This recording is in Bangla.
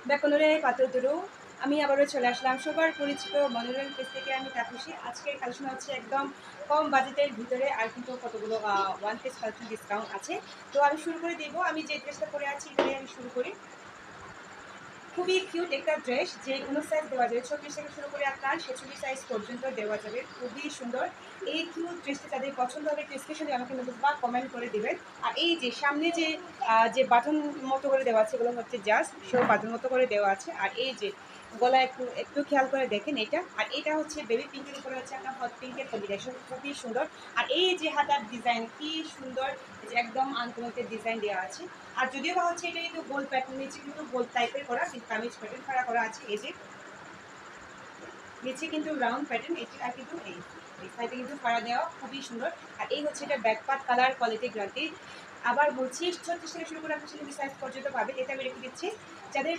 বেকনরে পাতুদুরু আমি আবারও চলে আসলাম সবার পরিচিত মনোরম পেজ থেকে। আমি তাপসী। আজকের কালেকশন হচ্ছে একদম কম বাজেটের ভিতরে, আর কিন্তু কতগুলো ওয়ান পিস কালেকশন ডিসকাউন্ট আছে। তো আমি শুরু করে দিব। আমি যে ড্রেসটা পরে আছি এটাই আমি শুরু করি। খুবই কিউট একটা ড্রেস, যে কোনো সাইজ দেওয়া যাবে, 36 থেকে শুরু করে আপনার 46 সাইজ পর্যন্ত দেওয়া যাবে। খুবই সুন্দর এই কিউট ড্রেসটি। তাদের পছন্দ হবে একটু স্পেশালি আমাকে মেসেজ বা কমেন্ট করে দিবেন। আর এই যে সামনে যে বাটন মতো করে দেওয়া আছে, এগুলো হচ্ছে জাস্ট শো বাটন মতো করে দেওয়া আছে। আর এই যে গলা একটু একটু খেয়াল করে দেখেন এটা। আর এটা হচ্ছে বেবি পিঙ্কের উপরে হচ্ছে আপনার হট পিঙ্কের কম্বিনেশন, খুবই সুন্দর। আর এই যে হাতার ডিজাইন কি সুন্দর, এই যে একদম আনকমনের ডিজাইন দেওয়া আছে। আর যদিও বা হচ্ছে এটা কিন্তু গোল প্যাটার্ন, নিচে কিন্তু গোল টাইপের করা, কিন্তু কামিজ প্যাটার্ন করা আছে। এই যে নিচে কিন্তু রাউন্ড প্যাটার্ন, এটি আর কিন্তু এই সাইডে কিন্তু ফাড়া দেওয়া, খুবই সুন্দর। আর এই হচ্ছে এটা back part, colour quality guarantee. আবার বলছি 36 থেকে শুরু করে আপনি 46 সাইজ পর্যন্ত পাবেন। এটা আমি রেখে দিচ্ছি যাদের